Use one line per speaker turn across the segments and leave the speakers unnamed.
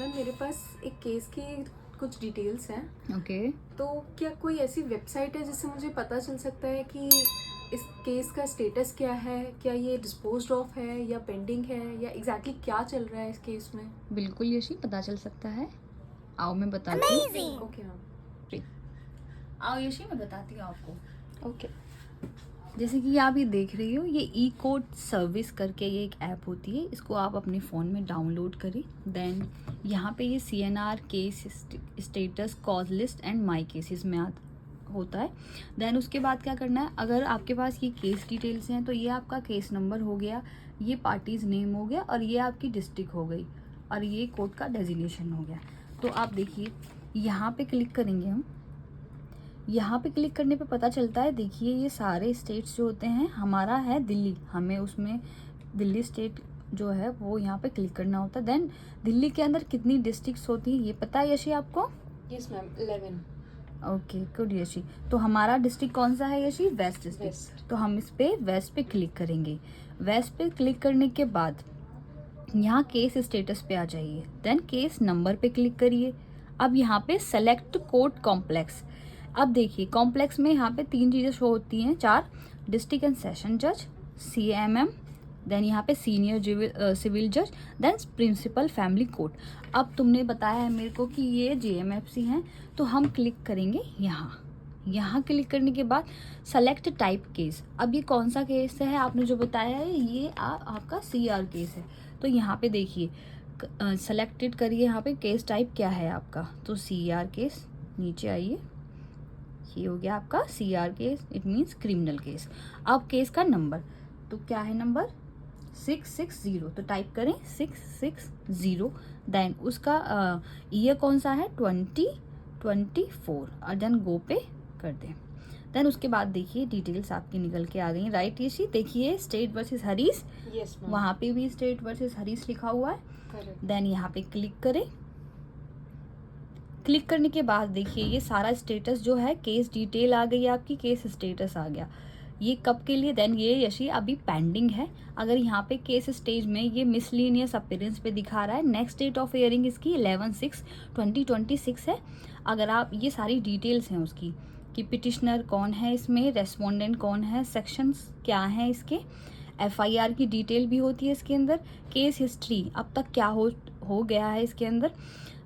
Ma'am मेरे पास एक case की कुछ डिटेल्स हैं।
ओके।
तो क्या कोई ऐसी वेबसाइट है जिससे मुझे पता चल सकता है कि इस केस का स्टेटस क्या है? क्या ये डिस्पोज्ड ऑफ है या पेंडिंग है, या एग्जैक्टली क्या चल रहा है इस केस में?
बिल्कुल यशी, पता चल सकता है। आओ मैं बताती हूँ।
Okay ma'am.
आओ यशी, मैं बताती हूँ आपको।
ओके।
जैसे कि आप ये देख रही हो, ये ई कोड सर्विस करके ये एक ऐप होती है। इसको आप अपने फ़ोन में डाउनलोड करें। देन यहाँ पे ये CNR case status cause list and my cases में होता है। देन उसके बाद क्या करना है, अगर आपके पास ये केस डिटेल्स हैं तो ये आपका केस नंबर हो गया, ये पार्टीज नेम हो गया, और ये आपकी डिस्ट्रिक्ट हो गई, और ये कोर्ट का डेजिग्नेशन हो गया। तो आप देखिए यहाँ पे क्लिक करेंगे हम। यहाँ पे क्लिक करने पे पता चलता है, देखिए ये सारे स्टेट्स जो होते हैं, हमारा है दिल्ली, हमें उसमें दिल्ली स्टेट जो है वो यहाँ पे क्लिक करना होता है। देन दिल्ली के अंदर कितनी डिस्ट्रिक्ट्स होती हैं ये पता है यशी आपको?
Yes ma'am, 11।
Okay good Yeshi. तो हमारा डिस्ट्रिक्ट कौन सा है यशी? Waste district. तो हम इस पे वेस्ट पे क्लिक करेंगे। वेस्ट पे क्लिक करने के बाद यहाँ केस स्टेटस पे आ जाइए। देन केस नंबर पे क्लिक करिए। अब यहाँ पे सेलेक्ट कोर्ट कॉम्प्लेक्स। अब देखिए कॉम्प्लेक्स में यहाँ पे 3 चीज़ें शो होती हैं, 4, डिस्ट्रिक्ट एंड सेशन जज, CMM, देन यहाँ पे सीनियर सिविल जज, देन प्रिंसिपल फैमिली कोर्ट। अब तुमने बताया है मेरे को कि ये JMFC हैं, तो हम क्लिक करेंगे यहाँ क्लिक करने के बाद सेलेक्ट टाइप केस। अब ये कौन सा केस है आपने जो बताया है, ये आपका CR केस है। तो यहाँ पे देखिए सेलेक्टेड करिए, यहाँ पे केस टाइप क्या है आपका, तो CR केस। नीचे आइए, ये हो गया आपका CR case, it means criminal case. अब केस का नंबर, तो क्या है नंबर? 660। तो टाइप करें 660। देन उसका ईयर कौन सा है? 2024, और देन गो पे कर दें। देन उसके बाद देखिए डिटेल्स आपकी निकल के आ गई, राइट यशी? देखिए state versus Harish,
yes ma'am.
वहाँ पे भी स्टेट वर्सेस हरीश लिखा हुआ है।
करेक्ट।
देन यहाँ पे क्लिक करें। क्लिक करने के बाद देखिए ये सारा स्टेटस जो है, केस डिटेल आ गई आपकी, केस स्टेटस आ गया। ये कब के लिए? देन ये यशी अभी पेंडिंग है। अगर यहाँ पे केस स्टेज में ये मिसलिनियस अपीयरेंस पे दिखा रहा है, नेक्स्ट डेट ऑफ हियरिंग इसकी 11/6/2026 है। अगर आप ये सारी डिटेल्स हैं उसकी, कि पिटिशनर कौन है इसमें, रेस्पोंडेंट कौन है, सेक्शंस क्या हैं इसके, FIR की डिटेल भी होती है इसके अंदर, केस हिस्ट्री अब तक क्या हो गया है इसके अंदर।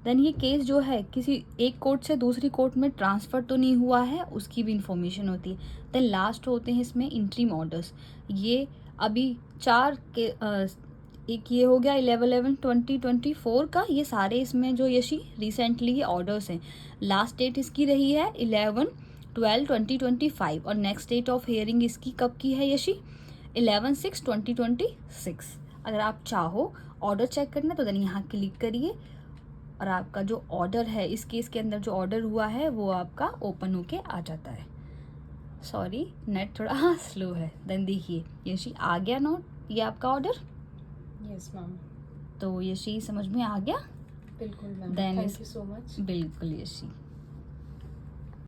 देन ये केस जो है किसी एक कोर्ट से दूसरी कोर्ट में ट्रांसफ़र तो नहीं हुआ है, उसकी भी इंफॉर्मेशन होती है। देन लास्ट होते हैं इसमें इंट्रीम ऑर्डर्स। ये अभी 4 के एक ये हो गया 11/11/2024 का, ये सारे इसमें जो यशी रिसेंटली ये ऑर्डर्स हैं। लास्ट डेट इसकी रही है 11/12/2025, और नेक्स्ट डेट ऑफ हियरिंग इसकी कब की है यशी? 11/6/2026। अगर आप चाहो ऑर्डर चेक करना तो देन यहाँ क्लिक करिए, और आपका जो ऑर्डर है इस केस के अंदर जो ऑर्डर हुआ है वो आपका ओपन होके आ जाता है। सॉरी नेट थोड़ा स्लो है। देन देखिए यशी आ गया नोट, ये आपका ऑर्डर।
Yes ma'am.
तो यशी समझ में आ गया?
बिल्कुल ma'am,
Then
thank you so much.
बिल्कुल यशी।